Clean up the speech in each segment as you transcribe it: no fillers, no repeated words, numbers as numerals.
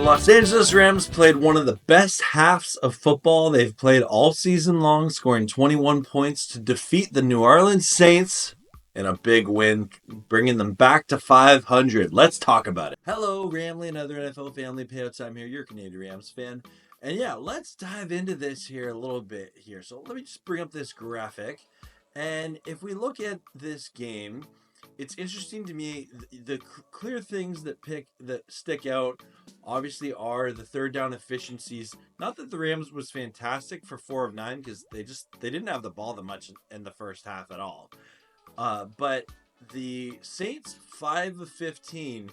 Los Angeles Rams played one of the best halves of football they've played all season long, scoring 21 points to defeat the New Orleans Saints in a big win, bringing them back to 500. Let's talk about it. Hello, Ramley and other NFL family. Payouts, I'm here, your Canadian Rams fan. And yeah, let's dive into this here a little bit here. So let me just bring up this graphic. And if we look at this game, it's interesting to me. The clear things that stick out obviously are the third down efficiencies. Not that the Rams was fantastic for 4 of 9, because they didn't have the ball that much in the first half at all. But the Saints 5 of 15.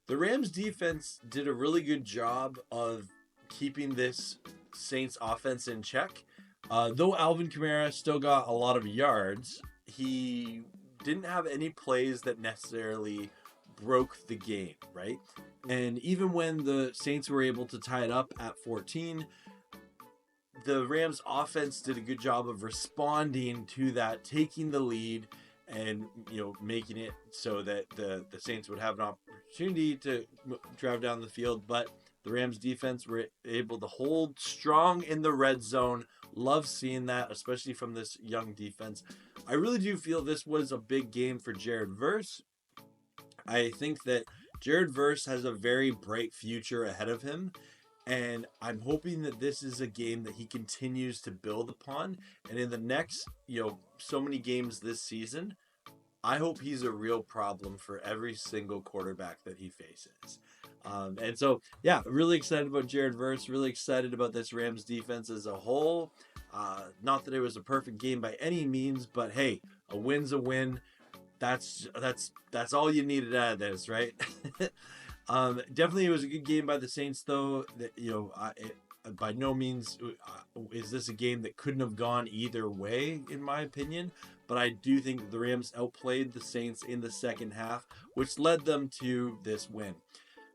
The Rams defense did a really good job of keeping this Saints offense in check. Though Alvin Kamara still got a lot of yards, he didn't have any plays that necessarily broke the game, right? And even when the Saints were able to tie it up at 14, the Rams offense did a good job of responding to that, taking the lead and, making it so that the Saints would have an opportunity to drive down the field. But the Rams defense were able to hold strong in the red zone. Love seeing that, especially from this young defense. I really do feel this was a big game for Jared Verse. I think that Jared Verse has a very bright future ahead of him. And I'm hoping that this is a game that he continues to build upon. And in the next, so many games this season, I hope he's a real problem for every single quarterback that he faces. And so, yeah, really excited about Jared Verse. Really excited about this Rams defense as a whole. Not that it was a perfect game by any means, but hey, a win's a win. That's all you needed out of this, right? Definitely, it was a good game by the Saints, though. That by no means is this a game that couldn't have gone either way, in my opinion. But I do think the Rams outplayed the Saints in the second half, which led them to this win.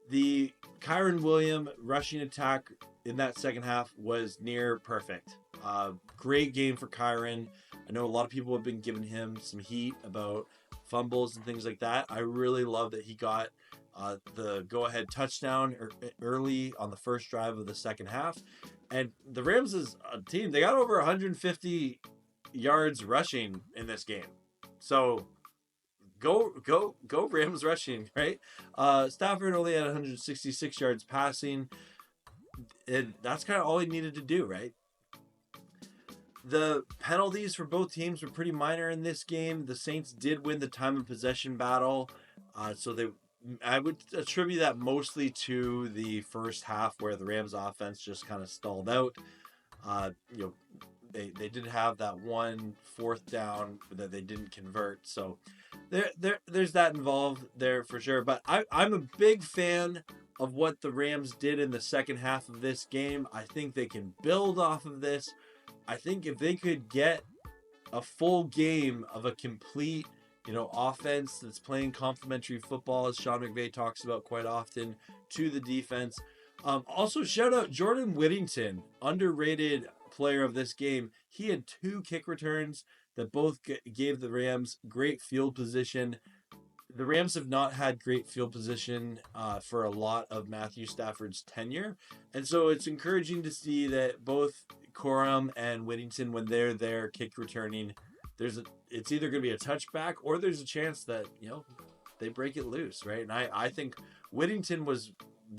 The Kyren Williams rushing attack in that second half was near perfect. Great game for Kyren. I know a lot of people have been giving him some heat about fumbles and things like that. I really love that he got the go-ahead touchdown early on the first drive of the second half. And the Rams is a team, they got over 150 yards rushing in this game. So go Rams rushing, right? Stafford only had 166 yards passing. And that's kind of all he needed to do, right? The penalties for both teams were pretty minor in this game. The Saints did win the time of possession battle. I would attribute that mostly to the first half, where the Rams offense just kind of stalled out. They did have that one fourth down that they didn't convert. So there's that involved there for sure. But I'm a big fan of what the Rams did in the second half of this game. I think they can build off of this. I think if they could get a full game of a complete, offense that's playing complementary football, as Sean McVay talks about quite often, to the defense. Also, shout out Jordan Whittington, underrated player of this game. He had 2 kick returns that both gave the Rams great field position. The Rams have not had great field position for a lot of Matthew Stafford's tenure. And so it's encouraging to see that both Corum and Whittington, when they're there kick returning, it's either going to be a touchback or there's a chance that, they break it loose, right? And I think Whittington was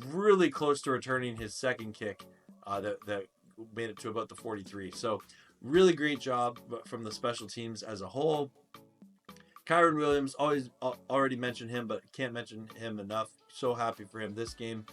really close to returning his second kick that made it to about the 43. So really great job from the special teams as a whole. Kyren Williams, already mentioned him, but can't mention him enough. So happy for him this game.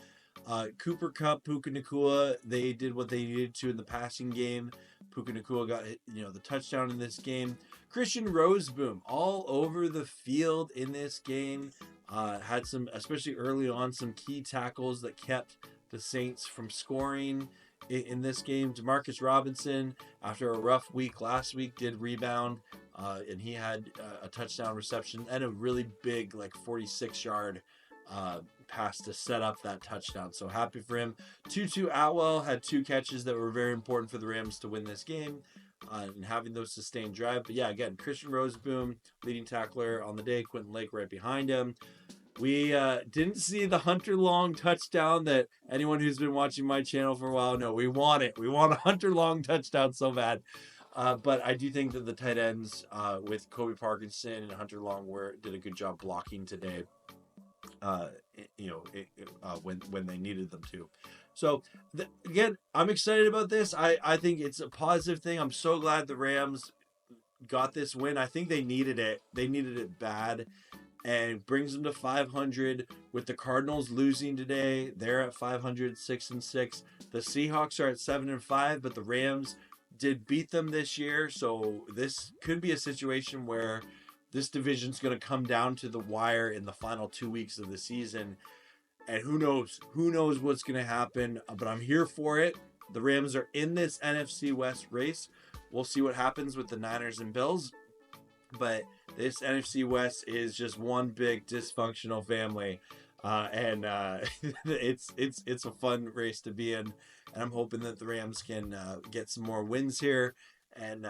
Cooper Kupp, Puka Nacua, they did what they needed to in the passing game. Puka Nacua got the touchdown in this game. Christian Roseboom all over the field in this game. Had some, especially early on, some key tackles that kept the Saints from scoring in this game. Demarcus Robinson, after a rough week last week, did rebound. And he had a touchdown reception and a really big, 46-yard pass to set up that touchdown. So happy for him. Tutu Atwell had 2 catches that were very important for the Rams to win this game and having those sustained drive. But yeah, again, Christian Roseboom, leading tackler on the day. Quentin Lake right behind him. We didn't see the Hunter Long touchdown that anyone who's been watching my channel for a while know. We want it. We want a Hunter Long touchdown so bad. But I do think that the tight ends with Kobe Parkinson and Hunter Long did a good job blocking today. When they needed them to. So again, I'm excited about this. I think it's a positive thing. I'm so glad the Rams got this win. I think they needed it. They needed it bad. And it brings them to 500 with the Cardinals losing today. They're at 500, 6-6. The Seahawks are at 7-5, but the Rams did beat them this year. So this could be a situation where this division's going to come down to the wire in the final 2 weeks of the season. And who knows what's going to happen, but I'm here for it. The Rams are in this NFC West race. We'll see what happens with the Niners and Bills. But this NFC West is just one big dysfunctional family. And it's a fun race to be in. And I'm hoping that the Rams can get some more wins here and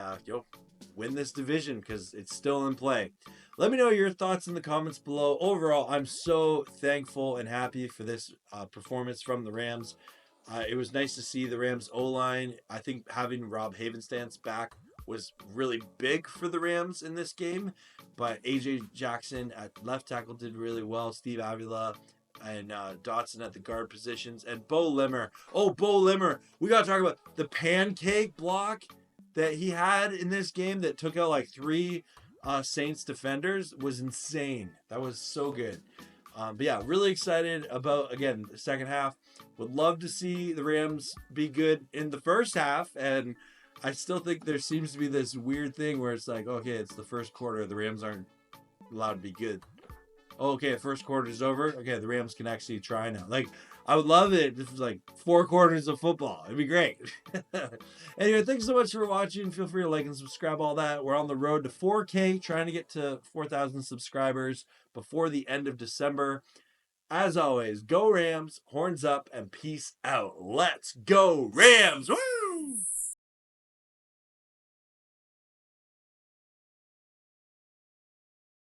win this division because it's still in play. Let me know your thoughts in the comments below. Overall, I'm so thankful and happy for this performance from the Rams. It was nice to see the Rams O-line. I think having Rob Havenstance back was really big for the Rams in this game. But A.J. Jackson at left tackle did really well. Steve Avila and Dotson at the guard positions. And Bo Limmer. Oh, Bo Limmer. We got to talk about the pancake block that he had in this game that took out like 3 Saints defenders was insane. That was so good. But yeah, really excited about, again, the second half. Would love to see the Rams be good in the first half. And I still think there seems to be this weird thing where it's like, okay, it's the first quarter. The Rams aren't allowed to be good. Oh, okay, first quarter is over. Okay, the Rams can actually try now. Like, I would love it. This was like 4 quarters of football. It'd be great. Anyway, thanks so much for watching. Feel free to like and subscribe, all that. We're on the road to 4K, trying to get to 4,000 subscribers before the end of December. As always, go Rams, horns up, and peace out. Let's go Rams! Woo!